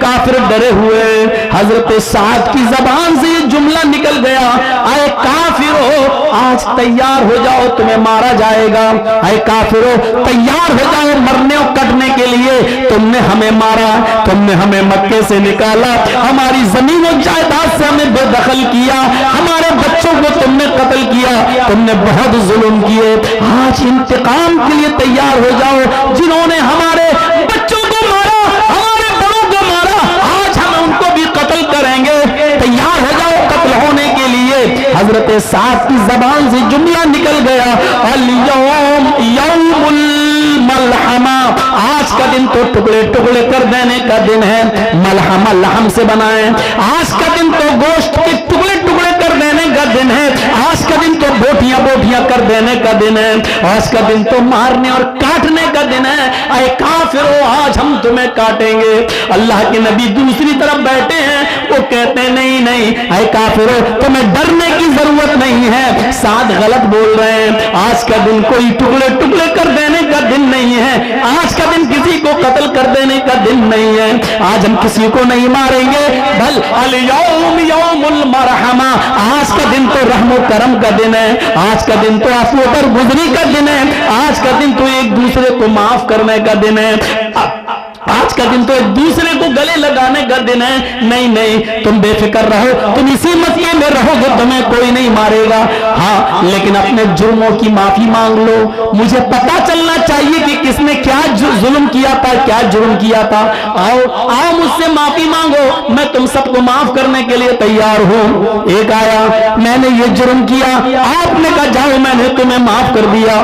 काफिर डरे हुए। हजरत साद की जबान से ये जुमला निकल गया, आए काफिरो आज तैयार हो जाओ, तुम्हें मारा जाएगा। आए काफिरो तैयार हो जाओ मरने और कटने के लिए। तुमने हमें मारा, तुमने हमें मक्के से निकाला, हमारी जमीन और जायदाद से हमें बेदखल किया, हमारे बच्चों को तुमने कत्ल किया, तुमने बहुत जुल्म किए। आज इंतकाम के लिए तैयार हो जाओ। जिन्होंने हमारे बच्चों को मारा, हमारे बड़ों को मारा, आज हम उनको भी कत्ल करेंगे। तैयार हो जाओ कत्ल होने के लिए। हजरत साद की जबान से जुमला निकल गया, अल यौम यौमुल मलहमा, आज का दिन तो टुकड़े टुकड़े कर देने का दिन है। मलहमा लहम से बनाए, आज का दिन तो गोश्त के टुकड़े टुकड़े कर देने का दिन है। आज का दिन तो बोटियां बोटियां कर देने का दिन है। आज का दिन तो मारने और काटने का दिन है। अरे काफिरो आज हम तुम्हें काटेंगे। अल्लाह के नबी दूसरी तरफ बैठे हैं, वो कहते हैं नहीं नहीं, अरे काफिरो तुम्हें डरने की जरूरत नहीं है, साद गलत बोल रहे हैं। आज का दिन कोई टुकड़े टुकड़े कर देने का दिन नहीं है। आज का दिन किसी को कत्ल कर देने का दिन नहीं है। आज हम किसी को नहीं मारेंगे, बल अल यौम यौमुल मरहमा, आज का दिन तो रहमो करम का दिन है। आज का दिन तो आंसू पर गुजरी का दिन है। आज का दिन तो एक दूसरे को माफ करने का दिन है। आज का दिन तो एक दूसरे को गले लगाने का दिन है। नहीं नहीं, तुम बेफिक्र रहो, तुम इसी मसले में रहोगे, तुम्हें कोई नहीं मारेगा। हाँ, लेकिन अपने जुर्मों की माफी मांग लो। मुझे पता चलना चाहिए कि किसने क्या जुल्म किया था, क्या जुर्म किया था। आओ आओ मुझसे माफी मांगो, मैं तुम सबको माफ करने के लिए तैयार हूं। एक आया, मैंने ये जुर्म किया, आपने कहा जाओ मैंने तुम्हें माफ कर दिया।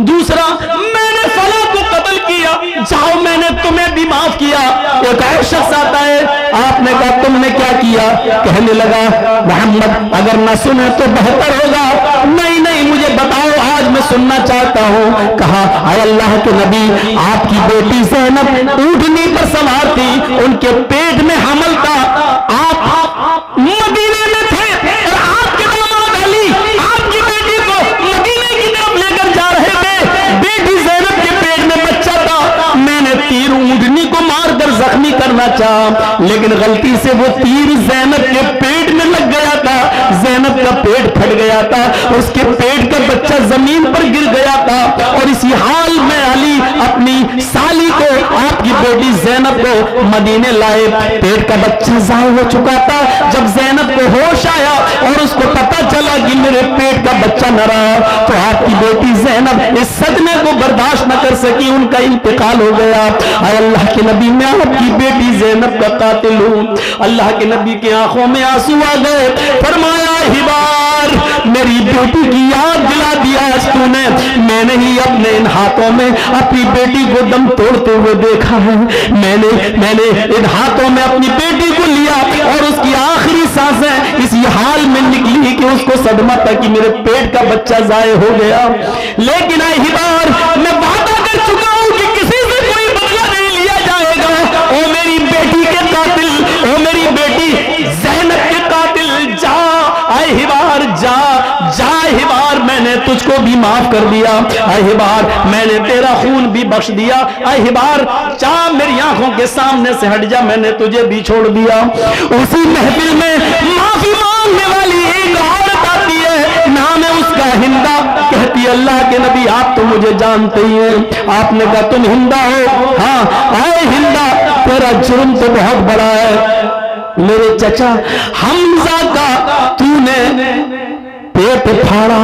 दूसरा, मैंने फला को कत्ल किया, जाओ मैंने तुम्हें भी माफ किया। एक और शख्स आता है, आपने कहा तुमने क्या किया, कहने लगा मोहम्मद अगर न सुने तो बेहतर होगा। नहीं नहीं, मुझे बताओ, आज मैं सुनना चाहता हूं। कहा आय अल्लाह के नबी, आपकी बेटी ज़ैनब ऊँटनी पर सवार थी, उनके पेट में हमल था, आप मदीने में थे और आपके दामाद अली आपकी बेटी को मदीने की तरफ लेकर जा रहे थे। बेटी ज़ैनब के पेट में बच्चा था, मैंने तीर ऊँटनी को मारकर जख्मी करना चाहा, लेकिन गलती से वो तीर ज़ैनब के पेट में लग गया था। ज़ैनब का पेट फट गया था, उसके पेट का बच्चा जमीन पर गिर गया था। और इसी हाल में अली अपनी साली को, आपकी बेटी ज़ैनब को मदीने लाए। पेट का बच्चा जाया हो चुका था। जब ज़ैनब को होश आया और उसको पता चला कि मेरे पेट का बच्चा न रहा, तो आपकी बेटी ज़ैनब इस सदमे को बर्दाश्त न कर सकी, उनका इंतकाल हो गया। अल्लाह के नबी, मैं आपकी बेटी ज़ैनब का कातिल हूं। अल्लाह के नबी की आंखों में आंसू आ गए। फरमाया हिबार, मेरी बेटी की याद दिला दिया आज तूने। मैंने ही अपने इन हाथों में अपनी बेटी को दम तोड़ते हुए देखा है। मैंने इन हाथों में अपनी बेटी को लिया और उसकी आखिरी सांसें इसी हाल में निकली कि उसको सदमा था कि मेरे पेट का बच्चा जाया हो गया। लेकिन आए हिबार, मैं वादा कर चुका हूं कि किसी से कोई बदला नहीं लिया जाएगा। ओ मेरी बेटी के कातिल, ओ मेरी बेटी ज़ैनब के कातिल, जा आए हिबार, जा जा हिबार, मैंने तुझको भी माफ कर दिया। आए हिबार, मैंने तेरा खून भी बख्श दिया। आए हिबार, जा मेरी आंखों के सामने से हट जा, मैंने तुझे भी छोड़ दिया। उसी महफिल में माफी मांगने वाली एक औरत आती है, नाम है उसका हिंदा। कहती है अल्लाह के नबी, आप तो मुझे जानते ही हैं। आपने कहा तुम हिंदा हो? हाँ। आए हिंदा, तेरा जुर्म तो बहुत बड़ा है। मेरे चचा हमजा का तूने पेट फाड़ा।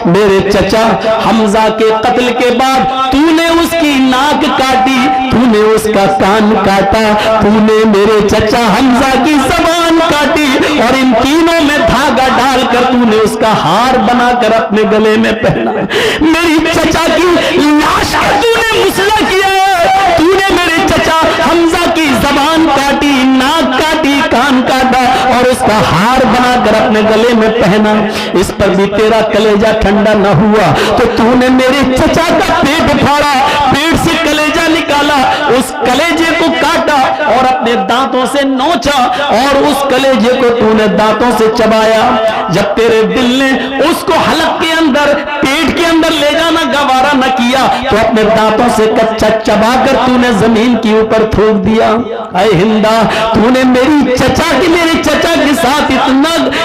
मेरे चचा हमजा के कत्ल के बाद तूने उसकी नाक काटी, तूने उसका कान काटा, तूने मेरे चचा हमजा की जबान काटी और इन तीनों में धागा डालकर तूने उसका हार बनाकर अपने गले में पहना। मेरी चचा की लाश पर तूने मुसला किया। तूने मेरे चचा हमजा की जबान काटी, नाक काटी, कान काटा और उसका हार बनाकर अपने गले में पहना। इस पर भी तेरा कलेजा ठंडा न हुआ तो तूने मेरे चचा का पेट फाड़ा, पेट से कलेजा निकाला, उस कलेजे को काटा और अपने दांतों से नोचा और उस कलेजे को तूने दांतों से चबाया। जब तेरे दिल ने उसको हलक के अंदर, पेट के अंदर ले जाना गवारा न किया तो अपने दांतों से कच्चा चबाकर तूने जमीन के ऊपर थूक दिया। अरे हिंदा, तूने मेरे चचा के साथ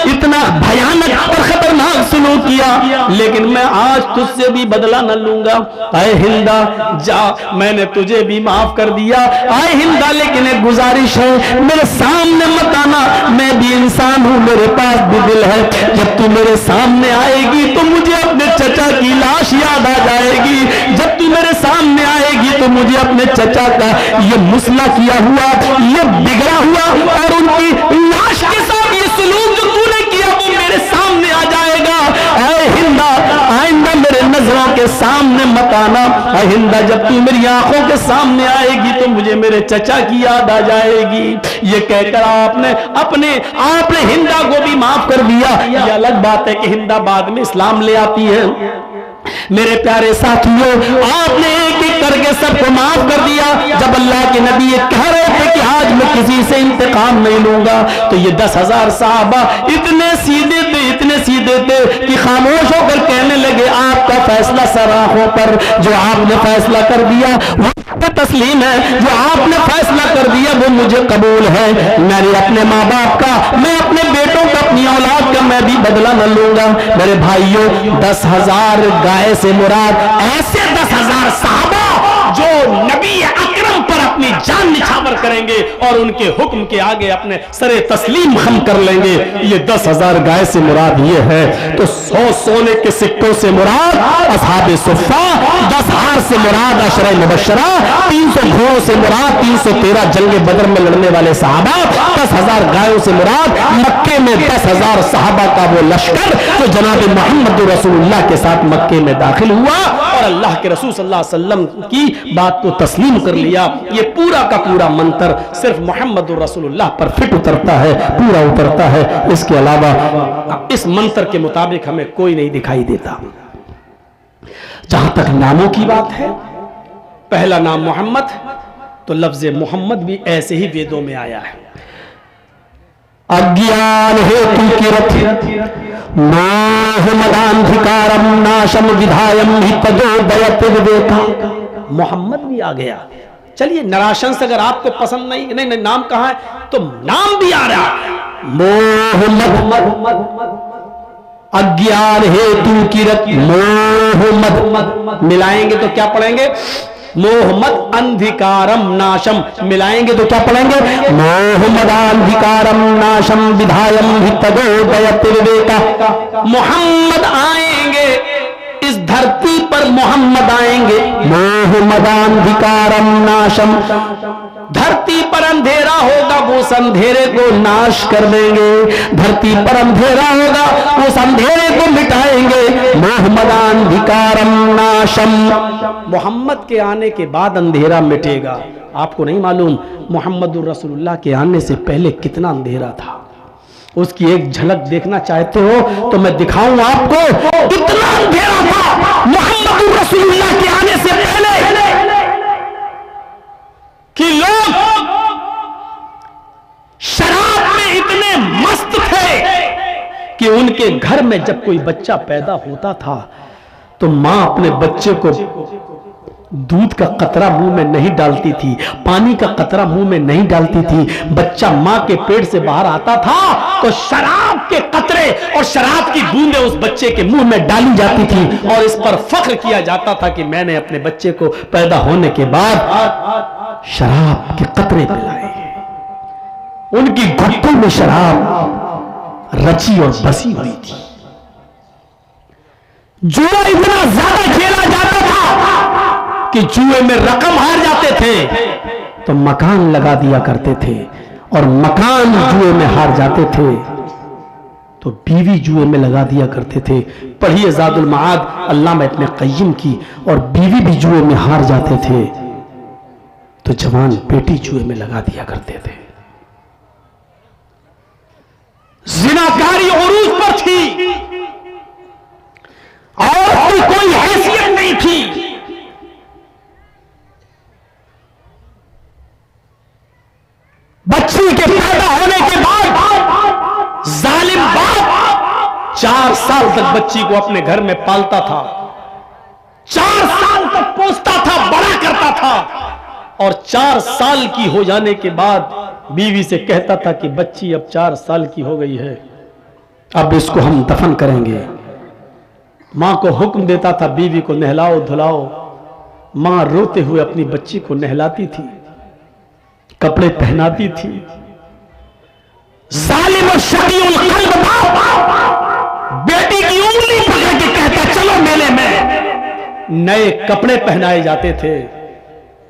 इतना भयानक और खतरनाक सुलूक किया, लेकिन मैं आज तुझसे भी बदला न लूंगा। अरे हिंदा जा, मैंने तुझे भी माफ कर दिया। अरे हिंदा, लेकिन एक गुजारिश है, मेरे सामने मत आना, मैं भी इंसान हूं, मेरे पास भी दिल है। जब तू मेरे सामने आएगी तो मुझे अपने चचा की लाश याद आ जाएगी। जब तू मेरे सामने आएगी तो मुझे अपने चचा का ये मुसला किया हुआ, ये बिगड़ा हुआ और उनकी लाश के साथ ये सलूक जो तूने किया वो मेरे सामने आ जाएगा। ऐ हिंदा, आइंदा मेरे नजरों के सामने मत आना। ऐ हिंदा, जब तू मेरी आंखों के सामने आएगी तो मुझे मेरे चचा की याद आ जाएगी। ये कहकर आपने हिंदा को भी माफ कर दिया। ये अलग बात है कि हिंदा बाद में इस्लाम ले आती है। मेरे प्यारे साथियों, आपने एक एक करके सबको माफ कर दिया। जब अल्लाह के नबी ये कह रहे थे कि आज मैं किसी से इंतकाम नहीं लूंगा, तो ये 10,000 साहबा इतने सीधे थे कि खामोश होकर कहने लगे, आपका फैसला सराहों पर, जो आपने फैसला कर दिया वो तस्लीम है, जो आपने फैसला कर दिया वो मुझे कबूल है। मैंने अपने माँ बाप का, मैं अपने बेटों का, अपनी औलाद का मैं भी बदला न लूंगा। मेरे भाइयों, 10,000 गाय से मुराद ऐसे 10,000 साहबा जो नबी अकरम पर अपनी जान निछावर करेंगे और उनके हुक्म के आगे अपने सरे तस्लीम खम कर लेंगे। ये 10,000 गाय से मुराद ये है। तो 100 सोने के सिक्कों से मुराद असहाबे सुफ़ा, 10 हार से मुराद अशरे मुबश्शरा, 300 घोड़ों से मुराद 313 जंगे बदर में लड़ने वाले साहबा, 10,000 गायों से मुराद मक्के में 10,000 साहबा का वो लश्कर जो जनाब मोहम्मद रसूलुल्लाह के साथ मक्के में दाखिल हुआ और अल्लाह के रसूल सल्लल्लाहु अलैहि वसल्लम की बात को तस्लीम कर लिया। ये पूरा का पूरा मंत्र सिर्फ मोहम्मद रसूलुल्लाह पर फिट उतरता है, पूरा उतरता है। इसके अलावा इस मंत्र के मुताबिक हमें कोई नहीं दिखाई देता। जहां तक नामों की बात है, पहला नाम मोहम्मद, तो लफ्ज मोहम्मद भी ऐसे ही वेदों में आया है। अज्ञान हेतु किरत मोहमदांधिकारम नाशम विधायम हितदोदयतिर्वेका, मोहम्मद भी आ गया। चलिए, नराशंस अगर आपको पसंद नहीं नाम कहां है तो नाम भी आ रहा है। मोहम्मद, अज्ञान हेतु किरत मोहम्मद, मिलाएंगे तो क्या पढ़ेंगे? मोहम्मद अंधिकारम नाशम, मिलाएंगे तो क्या पढ़ेंगे? मोहम्मद अंधिकारम नाशम विधायम हितदोदयतिर्वेका। मोहम्मद आएंगे इस धरती पर, मोहम्मद आएंगे, मोहम्मद अंधिकारम नाशम, धरती पर अंधेरा होगा वो उस अंधेरे को नाश कर देंगे। धरती पर अंधेरा होगा उस अंधेरे को मिटाएंगे। मोहम्मद अंधिकारम नाशम, मोहम्मद के आने के बाद अंधेरा मिटेगा। आपको नहीं मालूम मोहम्मद रसूलुल्लाह के आने से पहले कितना अंधेरा था? उसकी एक झलक देखना चाहते हो तो मैं दिखाऊं आपको कितना अंधेरा था मोहम्मद रसूलुल्लाह के आने से पहले, कि लोग शराब में इतने मस्त थे कि उनके घर में जब कोई बच्चा पैदा होता था तो मां अपने बच्चे को दूध का कतरा मुंह में नहीं डालती थी, पानी का कतरा मुंह में नहीं डालती थी। बच्चा मां के पेट से बाहर आता था तो शराब के कतरे और शराब की बूंदें उस बच्चे के मुंह में डाली जाती थी और इस पर फख्र किया जाता था कि मैंने अपने बच्चे को पैदा होने के बाद शराब के कतरे पिलाए। उनकी घुट्टों में शराब रची और बसी हुई थी। जुआ इतना ज्यादा खेला जाता था कि जुए में रकम हार जाते थे तो मकान लगा दिया करते थे, और मकान जुए में हार जाते थे तो बीवी जुए में लगा दिया करते थे। पढ़िए ज़ादुल मआद अल्लामा इब्न क़य्यिम की। और बीवी भी जुए में हार जाते थे तो जवान बेटी जुए में लगा दिया करते थे। ज़िनाकारी उरूज पर थी और की कोई हैसियत नहीं थी। बच्ची के पैदा होने के बाद जालिम बाप 4 साल तक बच्ची को अपने घर में पालता था, 4 साल तक पोसता था, बड़ा करता था, और 4 साल की हो जाने के बाद बीवी से कहता था कि बच्ची अब 4 साल की हो गई है, अब इसको हम दफन करेंगे। मां को हुक्म देता था बीवी को नहलाओ धुलाओ। मां रोते हुए अपनी बच्ची को नहलाती थी, कपड़े पहनाती थी। जालिम और शकीउल कल्ब बाप बेटी की उंगली पकड़ के कहता चलो मेले में। नए कपड़े पहनाए जाते थे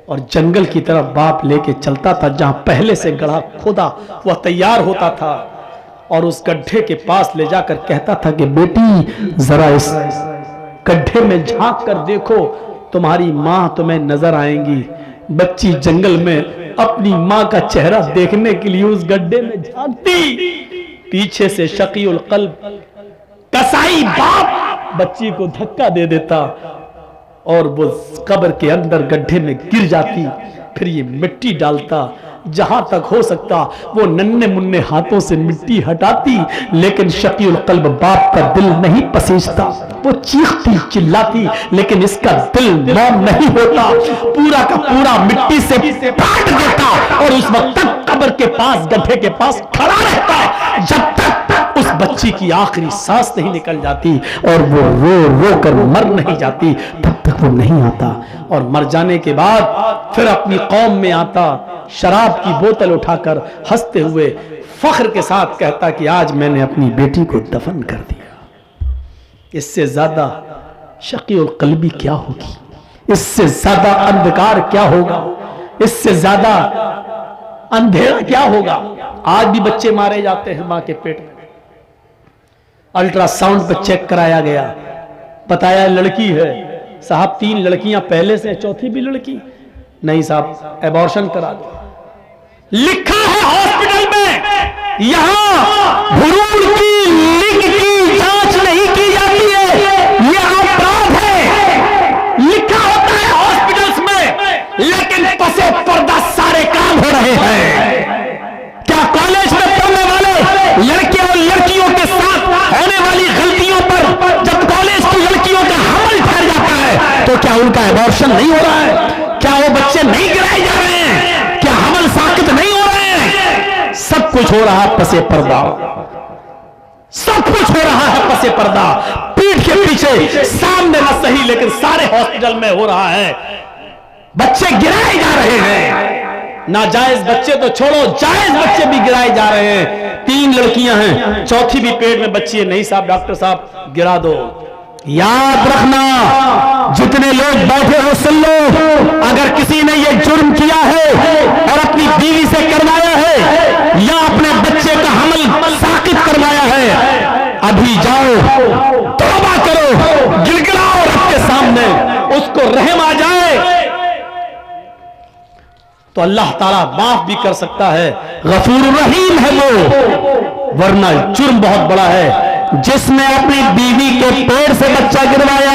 और जंगल की तरफ बाप लेके चलता था, जहां पहले से गड्ढा खोदा वह तैयार होता था, और उस गड्ढे के पास ले जाकर कहता था कि बेटी जरा इस गड्ढे में झांक कर देखो, तुम्हारी मां तुम्हें नजर आएंगी। बच्ची जंगल में अपनी मां का चेहरा देखने के लिए उस गड्ढे में झांकती। पीछे से शकीउल कल्ब कसाई बाप बच्ची को धक्का दे देता और वो कब्र के अंदर गड्ढे में गिर जाती। फिर ये मिट्टी डालता, जहां तक हो सकता वो नन्हे मुन्ने हाथों से मिट्टी हटाती, लेकिन शकीउल कल्ब बाप का दिल नहीं पसीजता। वो चीखती चिल्लाती, लेकिन इसका दिल मौन नहीं होता, पूरा का पूरा मिट्टी से पाट देता और उस वक्त तक कब्र के पास, गड्ढे के पास खड़ा रहता, जब तक उस बच्ची की आखिरी सांस नहीं निकल जाती और वो रो रो कर मर नहीं जाती, तब तक वो नहीं आता। और मर जाने के बाद फिर अपनी कौम में आता, शराब की बोतल उठाकर हंसते हुए फख्र के साथ कहता कि आज मैंने अपनी बेटी को दफन कर दिया। इससे ज्यादा शकीउल कल्बी क्या होगी, इससे ज्यादा अंधकार क्या होगा, इससे ज्यादा अंधेरा क्या होगा। आज भी बच्चे मारे जाते हैं मां के पेट में। अल्ट्रासाउंड पर चेक कराया गया, बताया लड़की है। साहब 3 लड़कियां पहले से, चौथी भी लड़की। नहीं साहब एबॉर्शन करा दो। लिखा है हॉस्पिटल में, यहां भ्रूण की लिंग की जांच नहीं की जाती है, यह अपराध है। लिखा होता है हॉस्पिटल्स में, लेकिन पसे पर्दा सारे काम हो रहे हैं। क्या कॉलेज में पढ़ने वाले लड़के और लड़कियों के साथ होने वाली गलतियों पर जब कॉलेज की लड़कियों का हमल ठहर जाता है तो क्या उनका एबॉर्शन नहीं हो रहा है? क्या वो बच्चे नहीं गिराए जा रहे हैं? क्या हमल साकित नहीं हो रहे हैं? सब कुछ हो रहा है पसे पर्दा, सब कुछ हो रहा है पसे पर्दा, पीठ के पीछे, सामने न सही लेकिन सारे हॉस्पिटल में हो रहा है। बच्चे गिराए जा रहे हैं, नाजायज बच्चे तो छोड़ो, जायज बच्चे भी गिराए जा रहे हैं। 3 लड़कियां हैं, चौथी भी पेट में बच्ची है। नहीं साहब डॉक्टर साहब गिरा दो। याद रखना, जितने लोग बैठे हो सुन लो, अगर किसी ने ये जुर्म किया है और अपनी बीवी से करवाया है या अपने बच्चे का हमल साकित करवाया है, अभी जाओ तौबा करो, गिड़गिड़ाओ रब के सामने, उसको रहम आ जाए तो अल्लाह ताला माफ भी कर सकता है। गफूर रहीम है वो, वरना जुर्म बहुत बड़ा है। जिसने अपनी बीवी के पेट से बच्चा गिरवाया,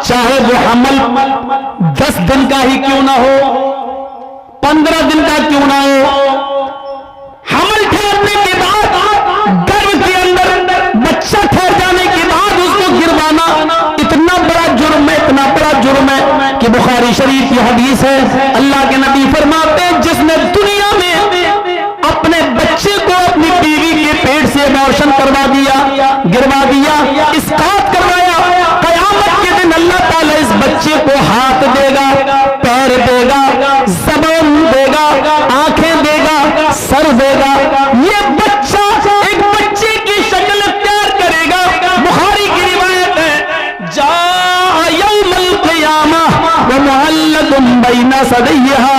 चाहे वो हमल 10 दिन का ही क्यों ना हो, 15 दिन का क्यों ना हो, हमल ठहरने के बाद, गर्भ के अंदर बच्चा ठहर जाने के बाद उसको गिरवाना इतना बड़ा जुर्म है, इतना बड़ा जुर्म है कि बुखारी शरीफ की हदीस है, अल्लाह के नबी फरमाते हैं जिसने दुनिया में अपने बच्चे को अपनी बीवी के पेट से एबॉर्शन करवा दिया, गिरवा दिया, इसकात करवाया, कयामत के दिन अल्लाह ताला इस बच्चे को हाथ देगा, पैर देगा, ज़बान देगा, आंखें देगा, सर देगा। ये बच्चा एक बच्चे की शक्ल इख्तियार करेगा। बुखारी की रिवायत है, जा यौमुल क़ियामह व मुअल्लक़ुन बैना सदैहा,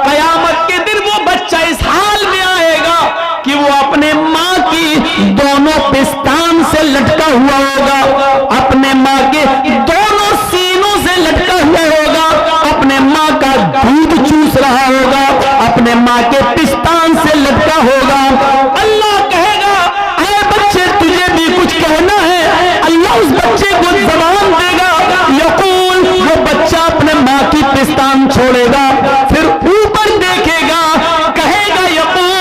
कयामत के दिन वो बच्चा इस हाल में आएगा कि वो अपने मां की दोनों पिस्तान से लटका हुआ होगा, अपने मां के दोनों सीनों से लटका हुआ होगा, अपने मां का दूध चूस रहा होगा, अपने मां के पिस्तान से लटका होगा। अल्लाह कहेगा, अरे बच्चे तुझे भी कुछ कहना है? अल्लाह उस बच्चे को ज़बान देगा, यकूल, वो बच्चा अपने मां की पिस्तान छोड़ेगा, फिर ऊपर देखेगा, कहेगा यकूल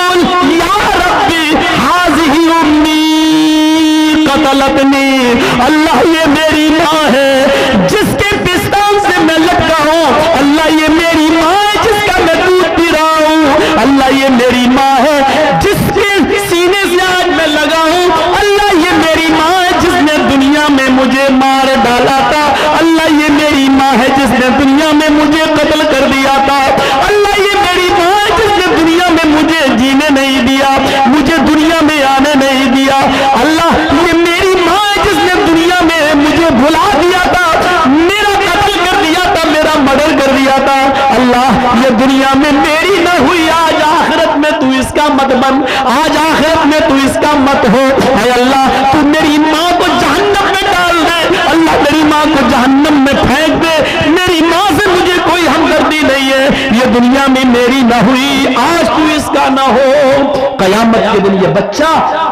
अल्लाह ये मेरी माँ है जिसके पिस्तान से मैं लटका हूँ, अल्लाह ये मेरी माँ है जिसका मैं दूध पी रहा हूँ, अल्लाह ये मेरी माँ है जिसके सीने से आज मैं लगा हूँ, अल्लाह ये मेरी माँ है जिसने दुनिया में मुझे मार डाला था, अल्लाह ये मेरी माँ है जिसने दुनिया में मुझे कत्ल कर दिया था, अल्लाह ये मेरी माँ है जिसने दुनिया में मुझे जीने नहीं दिया, मुझे दुनिया में आने नहीं दिया, अल्लाह ये मेरी माँ है जिसने दुनिया में मुझे भुला दिया था, मेरा कत्ल कर दिया था, मेरा मर्डर कर दिया था, अल्लाह ये दुनिया में मेरी न हुई, आज आखिरत में तू इसका मत बन, आज आखिरत में तू इसका मत हो, अल्लाह तू मेरी माँ को जहन्नम में डाल दे, अल्लाह मेरी माँ को जहन्नम में फेंक दे, मेरी माँ से मुझे कोई हमदर्दी नहीं है, ये दुनिया में मेरी न हुई, आज तू इसका न हो। कयामत के दिन ये बच्चा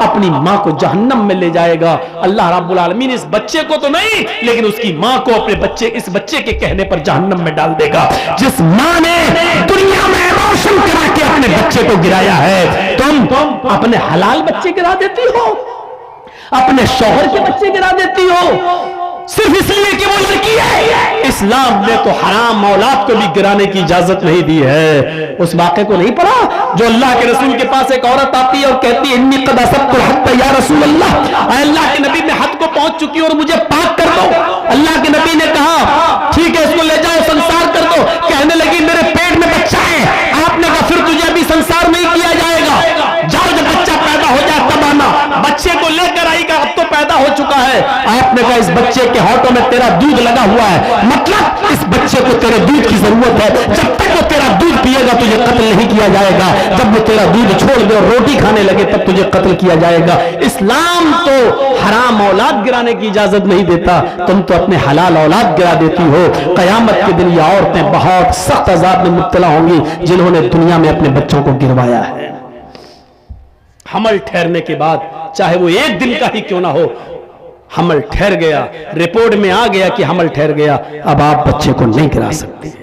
अपनी माँ को जहन्नम में ले जाएगा। अल्लाह रब्बुल आलमीन इस बच्चे को तो नहीं, लेकिन उसकी माँ को अपने बच्चे, इस बच्चे के कहने पर जहन्नम में डाल देगा। जिस माँ ने दुनिया में रोशन करा के अपने बच्चे को गिराया है, तुम अपने हलाल बच्चे गिरा देती हो, अपने शौहर के बच्चे गिरा देती हो, सिर्फ इसलिए कि वो लड़की है। इस्लाम ने तो हराम औलाद को भी गिराने की इजाजत नहीं दी है। उस वाक़े को नहीं पढ़ा जो अल्लाह के रसूल के पास एक औरत आती है और कहती है इन्नी कद असब्तुल हद या रसूल अल्लाह, अल्लाह के नबी मैं हद को पहुंच चुकी हूं और मुझे पाक कर दो। अल्लाह के नबी ने कहा ठीक है इसको ले जाओ संसार कर दो। कहने लगी मेरे पेट में बच्चा है। आपने कहा फिर तुझे अभी संसार नहीं किया जाएगा, जाओ जब बच्चा पैदा हो जाए तब आना। बच्चे को लेकर आएगा, अब तो पैदा हो चुका है। आपने कहा इस बच्चे के होठों में तेरा दूध लगा हुआ है, मतलब इस बच्चे को तेरे दूध की जरूरत है, जब तक वो तेरा दूध पिएगा तुझे कत्ल नहीं किया जाएगा, जब वो तेरा दूध छोड़ दे और रोटी खाने लगे तब तुझे कत्ल किया जाएगा। इस्लाम तो हराम औलाद गिराने की इजाजत नहीं देता, तुम तो अपने हलाल औलाद गिरा देती हो। कयामत के दिन ये औरतें बहुत सख्त अजाब में मुब्तला होंगी जिन्होंने दुनिया में अपने बच्चों को गिरवाया है। हमल ठहरने के बाद चाहे वो एक दिन का ही क्यों ना हो, हमल ठहर गया, रिपोर्ट में आ गया कि हमल ठहर गया, अब आप बच्चे को नहीं गिरा सकते,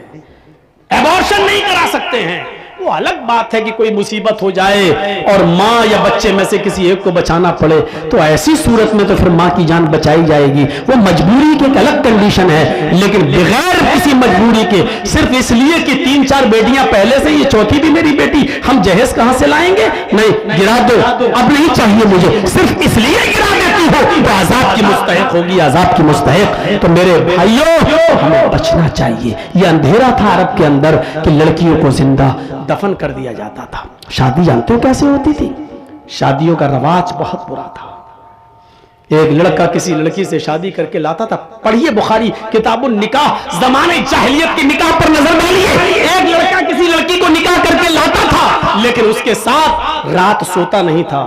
एबॉर्शन नहीं करा सकते हैं। वो अलग बात है कि कोई मुसीबत हो जाए और माँ या बच्चे में से किसी एक को बचाना पड़े, तो ऐसी सूरत में तो फिर माँ की जान बचाई जाएगी। वो मजबूरी की एक अलग कंडीशन है, लेकिन बगैर किसी मजबूरी के सिर्फ इसलिए कि 3-4 बेटियां पहले से, ये चौथी भी मेरी बेटी, हम जहेज कहां से लाएंगे, नहीं गिरा दो, अब नहीं चाहिए मुझे, सिर्फ इसलिए गिरा देती हो तो आजाब की मुस्तहिक होगी, आजाब की मुस्तहिक। तो मेरे भाइयों हमें बचना चाहिए। ये अंधेरा था अरब के अंदर कि लड़कियों को जिंदा दफन कर दिया जाता था। शादी जानते हो कैसे होती थी? शादियों का रवाज बहुत बुरा था। एक लड़का किसी लड़की से शादी करके लाता था। पढ़िए बुखारी किताबुन निकाह, जमाने जाहिलियत की निकाह पर नजर डालिए। एक लड़का किसी लड़की को निकाह करके लाता था, लेकिन उसके साथ रात सोता नहीं था,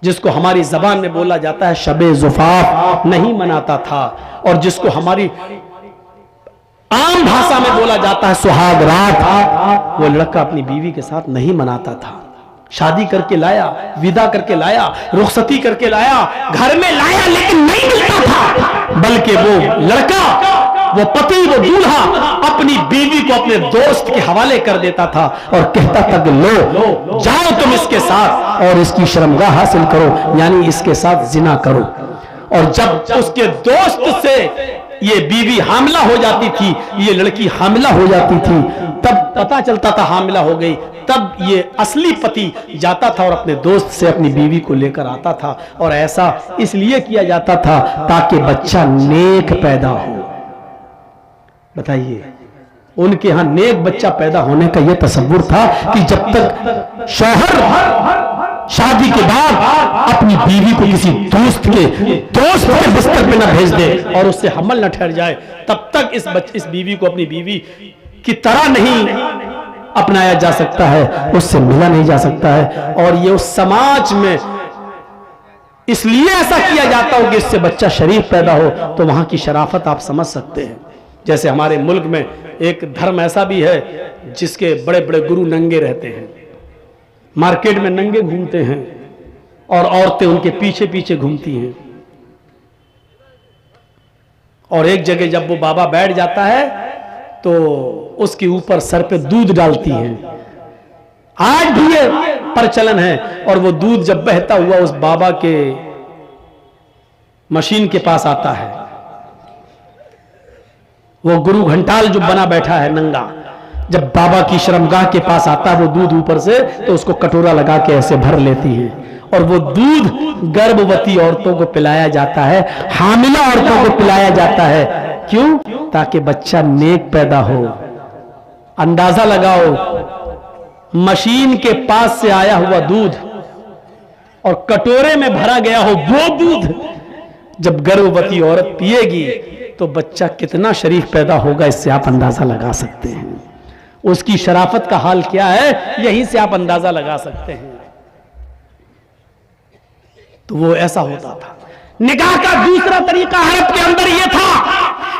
जिसको हमारी जबान में बोला जाता है शबे जुफाफ नहीं मनाता था, और जिसको हमारी आम भाषा में बोला जाता है सुहाग रात, वो लड़का अपनी बीवी के साथ नहीं मनाता था। शादी करके लाया, विदा करके लाया, रुखसती करके लाया, घर में लाया, लेकिन नहीं मिलता था, बल्कि वो लड़का, वो पति, वो दूल्हा अपनी बीवी को अपने दोस्त के हवाले कर देता था और कहता था कि लो जाओ तुम इसके साथ और इसकी शर्मगाह हासिल करो, यानी इसके साथ जिना करो। और जब उसके दोस्त से ये बीवी हामिला हो जाती थी, ये लड़की हामिला हो जाती थी, तब पता चलता था हामिला हो गई, तब ये असली पति जाता था और अपने दोस्त से अपनी बीवी को लेकर आता था। और ऐसा इसलिए किया जाता था ताकि बच्चा नेक पैदा हो। बताइए, उनके यहां नेक बच्चा पैदा होने का यह तसव्वुर था कि जब तक शौहर शादी के बाद अपनी बीवी को किसी दोस्त के बिस्तर पे न भेज दे और उससे हमल न ठहर जाए, तब तक इस बीवी को अपनी बीवी की तरह नहीं अपनाया जा सकता है, उससे मिला नहीं जा सकता है। और ये उस समाज में इसलिए ऐसा किया जाता हो कि इससे बच्चा शरीफ पैदा हो, तो वहां की शराफत आप समझ सकते हैं। जैसे हमारे मुल्क में एक धर्म ऐसा भी है जिसके बड़े बड़े गुरु नंगे रहते हैं, मार्केट में नंगे घूमते हैं और औरतें उनके पीछे पीछे घूमती हैं। और एक जगह जब वो बाबा बैठ जाता है तो उसके ऊपर सर पे दूध डालती हैं। आज भी ये प्रचलन है। और वो दूध जब बहता हुआ उस बाबा के मशीन के पास आता है, वो गुरु घंटाल जो बना बैठा है नंगा, जब बाबा की शर्मगाह के पास आता है वो दूध ऊपर से, तो उसको कटोरा लगा के ऐसे भर लेती है, और वो दूध गर्भवती औरतों को पिलाया जाता है, हामिला औरतों को पिलाया जाता है। क्यों? ताकि बच्चा नेक पैदा हो। अंदाजा लगाओ, मशीन के पास से आया हुआ दूध और कटोरे में भरा गया हो वो दूध जब गर्भवती औरत पिएगी तो बच्चा कितना शरीफ पैदा होगा, इससे आप अंदाजा लगा सकते हैं। उसकी शराफत का हाल क्या है, यहीं से आप अंदाजा लगा सकते हैं। तो वो ऐसा होता था। निकाह का दूसरा तरीका अरब के अंदर यह था,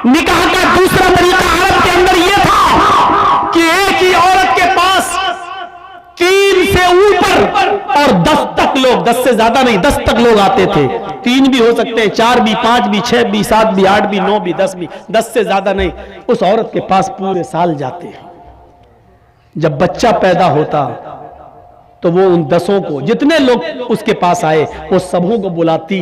निकाह का दूसरा तरीका अरब के अंदर यह था कि एक ही औरत के पास 3 से ऊपर और 10 तक लोग, 10 से ज्यादा नहीं, 10 तक लोग आते थे। 3 भी हो सकते हैं, 4 भी, 5 भी, 6 भी, 7 भी, 8 भी, 9 भी, 10 भी, 10 से ज्यादा नहीं। उस औरत के पास पूरे साल जाते हैं। जब बच्चा पैदा होता तो वो उन 10 को, जितने लोग उसके पास आए, वो सबों को बुलाती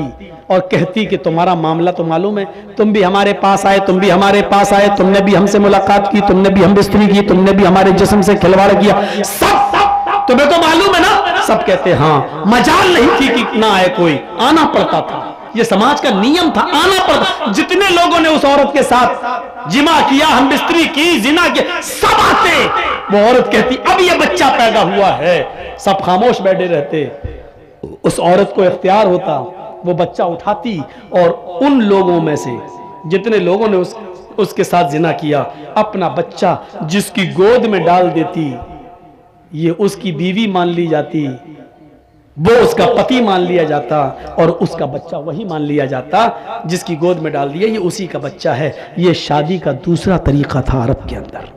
और कहती कि तुम्हारा मामला तो मालूम है, तुम भी हमारे पास आए, तुम भी हमारे पास आए, तुमने भी हमसे मुलाकात की, तुमने भी हम बिस्तरी की, तुमने भी हमारे जिस्म से खिलवाड़ किया, सब तुम्हें तो मालूम है ना। सब कहते हाँ। मजाल नहीं थी कि ना आए कोई, आना पड़ता था। ये समाज का नियम था, आना पड़ता। जितने लोगों ने उस औरत के साथ जिमा किया, हम बिस्तरी की, जिना किया, सब आते। वो औरत कहती अब ये बच्चा पैदा हुआ है, सब खामोश बैठे रहते। उस औरत को इख्तियार होता, वो बच्चा उठाती और उन लोगों में से जितने लोगों ने उसके साथ जिना किया, अपना बच्चा जिसकी गोद में डाल देती। ये उसकी बीवी मान ली जाती, वो उसका पति मान लिया जाता, और उसका बच्चा वही मान लिया जाता जिसकी गोद में डाल दिया, ये उसी का बच्चा है। ये शादी का दूसरा तरीका था अरब के अंदर।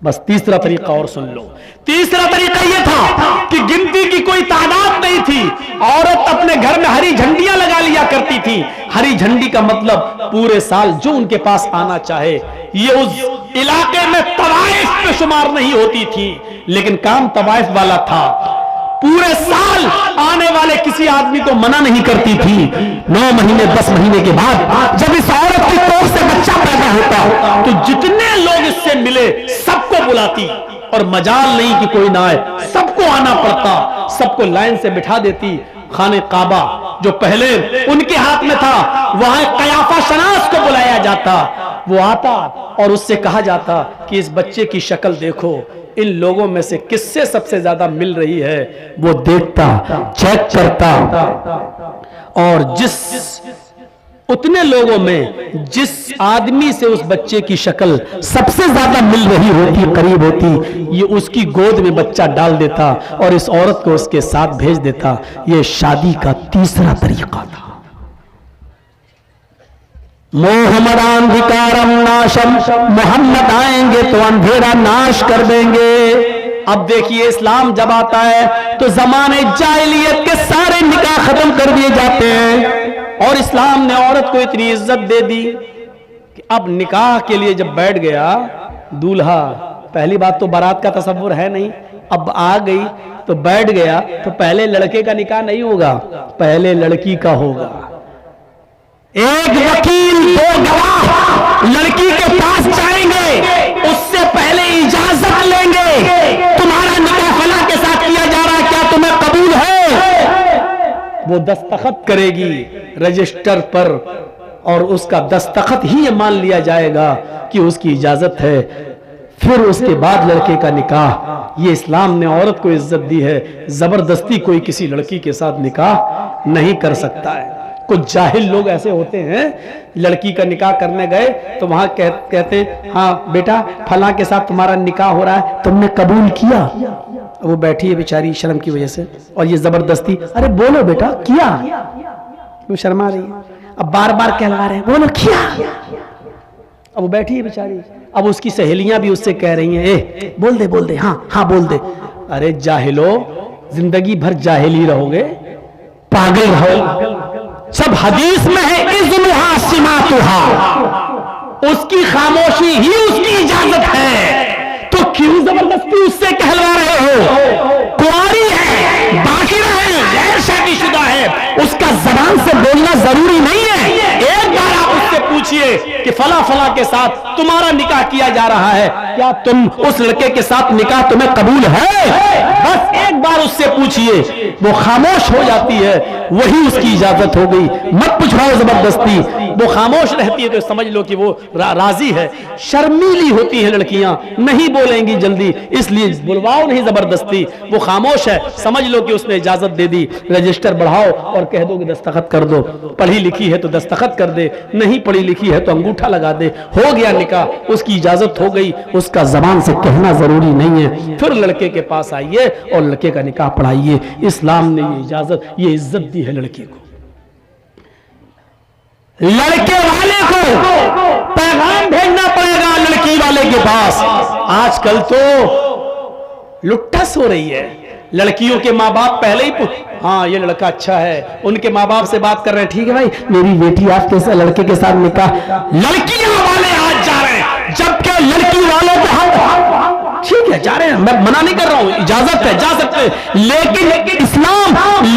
बस तीसरा तरीका और सुन लो। तीसरा तरीका यह था कि गिनती की कोई तादाद नहीं थी, औरत अपने घर में हरी झंडियां लगा लिया करती थी। हरी झंडी का मतलब पूरे साल जो उनके पास आना चाहे। ये उस इलाके में तवाइफ में शुमार नहीं होती थी, लेकिन काम तवाइफ वाला था। पूरे साल आने वाले किसी आदमी को मना नहीं करती थी। 9 महीने 10 महीने के बाद जब इस औरत की कोख से बच्चा पैदा होता तो जितने लोग इससे मिले सबको बुलाती, और मजाल नहीं कि कोई ना आए, सबको आना पड़ता। सबको लाइन से बिठा देती। खाने काबा जो पहले उनके हाथ में था, वहां कयाफा शनास को बुलाया जाता। वो आता और उससे कहा जाता कि इस बच्चे की शक्ल देखो, इन लोगों में से किससे सबसे ज्यादा मिल रही है। वो देखता, चेक करता, और उतने लोगों में जिस आदमी से उस बच्चे की शक्ल सबसे ज्यादा मिल रही होती, करीब होती, ये उसकी गोद में बच्चा डाल देता और इस औरत को उसके साथ भेज देता। ये शादी का तीसरा तरीका था। मोहम्मद अंधिकारम नाशम, मोहम्मद आएंगे तो अंधेरा नाश कर देंगे। अब देखिए, इस्लाम जब आता है तो जमाने जाहिलियत के सारे निकाह खत्म कर दिए जाते हैं, और इस्लाम ने औरत को इतनी इज्जत दे दी कि अब निकाह के लिए जब बैठ गया दूल्हा, पहली बात तो बारात का तसव्वुर है नहीं, अब आ गई तो बैठ गया, तो पहले लड़के का निकाह नहीं होगा, पहले लड़की का होगा। एक वकील, 2 गवाह लड़की के पास जाएंगे, उससे पहले इजाजत लेंगे, तुम्हारा निकाह फला के साथ किया जा रहा है, क्या तुम्हें कबूल है? वो दस्तखत करेगी रजिस्टर पर, और उसका दस्तखत ही ये मान लिया जाएगा कि उसकी इजाजत है। फिर उसके बाद लड़के का निकाह। ये इस्लाम ने औरत को इज्जत दी है। जबरदस्ती कोई किसी लड़की के साथ निकाह नहीं कर सकता है। कुछ जाहिल लोग ऐसे होते हैं, लड़की का निकाह करने गए तो वहां कहते हैं, हाँ बेटा फला के साथ तुम्हारा निकाह हो रहा है, तुमने कबूल किया? वो बैठी है बेचारी शर्म की वजह से, और ये जबरदस्ती, अरे बोलो बेटा किया, वो शर्मा रही है। अब बार बार कहला रहे हैं, बोलो किया। अब वो बैठी है बेचारी, अब उसकी सहेलियां भी उससे कह रही हैं, ए बोल दे, हाँ हाँ बोल दे। अरे जाहिलो, जिंदगी भर जाहिल ही रहोगे, पागल रहोगे। सब हदीस में है, इज़्नुहा सिमातुहा, उसकी खामोशी ही उसकी इजाजत है, तो क्यों जबरदस्ती उससे कहलवा रहे हो? कुंवारी है, बाकिरा है, गैर शादीशुदा है, उसका जबान से बोलना जरूरी नहीं है। एक बार आप उससे पूछिए कि फला फला के साथ तुम्हारा निकाह किया जा रहा है, क्या तुम उस लड़के के साथ निकाह तुम्हें कबूल है? बस एक बार उससे पूछिए, वो खामोश हो जाती है, वही उसकी इजाजत हो गई। मत पूछवाओ जबरदस्ती। वो खामोश रहती है तो समझ लो कि वो राजी है। शर्मीली होती है लड़कियां, नहीं बोलेंगी जल्दी, इसलिए बुलवाओ नहीं जबरदस्ती। वो खामोश है, समझ लो कि उसने इजाजत दे दी, रजिस्टर बढ़ाओ और कह दो कि दस्तखत कर दो। पढ़ी लिखी है तो दस्तखत कर दे, नहीं पढ़ी लिखी है तो अंगूठा लगा दे, हो गया निकाह, उसकी इजाजत हो गई। उसका जबान से कहना जरूरी नहीं है। फिर लड़के के पास आइए और लड़के का निकाह पढ़ाइए। इस्लाम ने ये इजाजत, ये इज्जत दी है लड़के को। लड़के वाले को पैगाम भेजना पड़ेगा लड़की वाले के पास। आजकल तो लुट्ठस हो रही है। लड़कियों के माँ बाप पहले ही हाँ ये लड़का अच्छा है, उनके माँ बाप से बात कर रहे हैं, ठीक है भाई मेरी बेटी आपके लड़के के साथ निकाह। लड़कियां वाले आज जा रहे हैं, जबकि लड़की वालों को हम ठीक है जा रहे हैं, मैं मना नहीं कर रहा हूं, इजाजत है, जा सकते हैं, लेकिन इस्लाम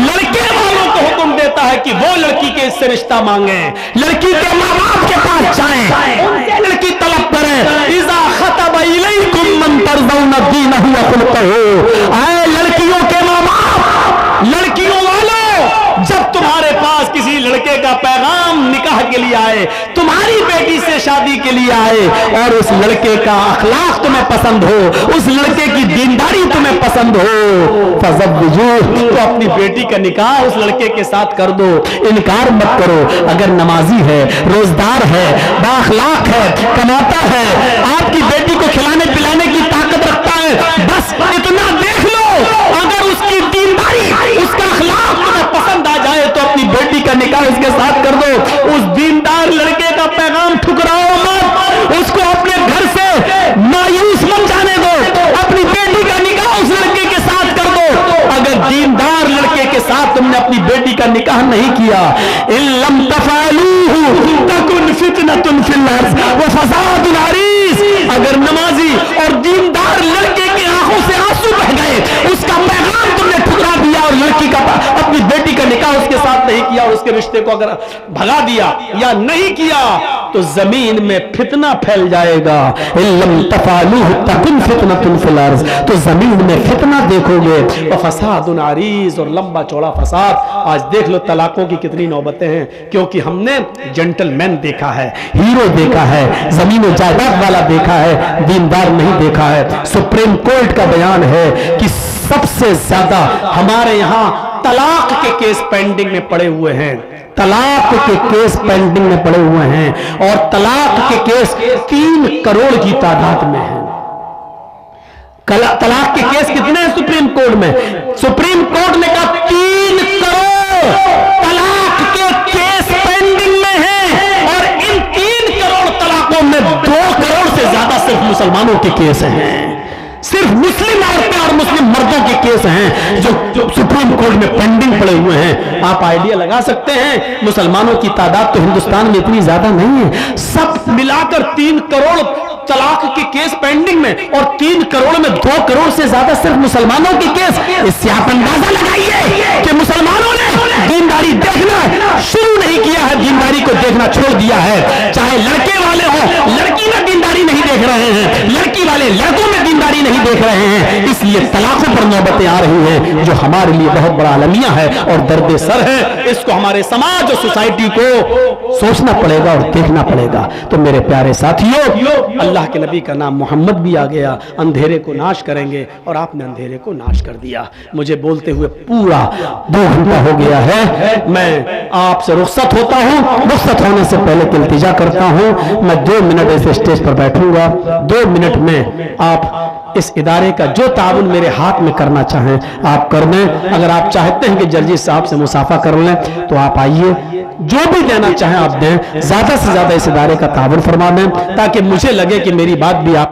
लड़के वालों को हुक्म देता है कि वो लड़की के इससे रिश्ता मांगे, लड़की के माँ बाप के पास जाएं, उनसे लड़की तलब करें। इज़ा खतब इलैकुम मन तर्ज़ौना दीनहु व खुलक़हु। आए लड़कियों के माँ बाप, लड़कियों वालों, जब तुम्हारे पास किसी लड़के का पैगाम निकाह के लिए आए, तुम्हारी बेटी से शादी के लिए आए और उस लड़के का अखलाक तुम्हें पसंद हो, उस लड़के की दीनदारी तुम्हें पसंद हो, फज़व्विजूह, तो अपनी बेटी का निकाह उस लड़के के साथ कर दो। इनकार मत करो। अगर नमाजी है, रोजदार है, बाअखलाक है, कमाता है, आपकी बेटी को खिलाने पिलाने की ताकत रखता है, बस इतना देख लो। अगर उसकी दीनदारी, उसका अखलाक तुम्हें पसंद आ जाए तो अपनी बेटी का निकाह उसके साथ कर दो। उस दीनदार लड़के का पैगाम ठुकराओ मत, उसको अपने घर से मायूस मत जाने दो, अपनी बेटी का निकाह उस लड़के के साथ कर दो। अगर दीनदार लड़के के साथ तुमने अपनी बेटी का निकाह नहीं किया, इल्लम तफअलूहु तकुन फितनतुन फिल अर्ज़ व फसादुन अरीज़। अगर नमाजी और दीनदार लड़के की आंखों से आंसू बह गए, उसका पैगाम तुमने ठुकरा दिया और लड़की का अपनी बेटी का निकाह उसके साथ नहीं किया और उसके रिश्ते को अगर भगा दिया या नहीं किया, तो जमीन में फितना फैल जाएगा। इल्लम तफअलूहु तकुन फितनतुन फिल अर्ज़, तो जमीन में फितना देखोगे, व फसादुन अरीज़, और लंबा चौड़ा फसाद। आज देख लो तलाकों की कितनी नौबतें हैं, क्योंकि हमने जेंटलमैन देखा है, हीरो देखा है, जमीन जायदाद वाला देखा है, दीनदार नहीं देखा है। सुप्रीम कोर्ट का बयान है कि सबसे ज्यादा हमारे यहां तलाक के केस पेंडिंग में पड़े हुए हैं, तलाक के केस पेंडिंग में पड़े हुए हैं, और तलाक के केस 3 करोड़ की तादाद में हैं। तलाक के केस कितने हैं सुप्रीम कोर्ट में? सुप्रीम कोर्ट ने कहा 3 करोड़ तलाक के केस पेंडिंग में हैं, और इन 3 करोड़ तलाकों में 2 करोड़ से ज्यादा सिर्फ मुसलमानों के केस हैं। सिर्फ मुस्लिम औरतें और मुस्लिम मर्दों के केस हैं जो सुप्रीम कोर्ट में पेंडिंग पड़े हुए हैं। आप आइडिया लगा सकते हैं, मुसलमानों की तादाद तो हिंदुस्तान में इतनी ज्यादा नहीं है, सब मिलाकर 3 करोड़ तलाक के केस पेंडिंग में, और 3 करोड़ में 2 करोड़ से ज्यादा सिर्फ मुसलमानों के केस। इससे आप अंदाजा लगाइए कि मुसलमानों ने दीनदारी देखना शुरू नहीं किया है, दीनदारी को देखना छोड़ दिया है। चाहे लड़के वाले हो, लड़की में दीनदारी नहीं देख रहे हैं, लड़की वाले लड़कों में दीनदारी नहीं देख रहे हैं, इसलिए तलाकों पर नौबतें आ रही हैं, जो हमारे लिए बहुत बड़ा अलमिया है और दर्द सर है। इसको हमारे समाज और सोसाइटी को सोचना पड़ेगा और देखना पड़ेगा। तो मेरे प्यारे साथियों, अल्लाह के नबी का नाम मोहम्मद भी आ गया, अंधेरे को नाश करेंगे, और आपने अंधेरे को नाश कर दिया। मुझे बोलते हुए पूरा 2 घंटा हो गया है, मैं आपसे रुखसत होता हूं। रुखसत होने से पहले इल्तिजा करता हूं, मैं 2 मिनट ऐसे स्टेज पर बैठूंगा। 2 मिनट में आप इस इदारे का जो ताउन मेरे हाथ में करना चाहें आप कर दें। अगर आप चाहते हैं कि जर्जी साहब से मुसाफा कर लें तो आप आइए, जो भी देना चाहें आप दें, ज्यादा से ज्यादा इस इदारे का ताउन फरमा दें, ताकि मुझे लगे कि मेरी बात भी आप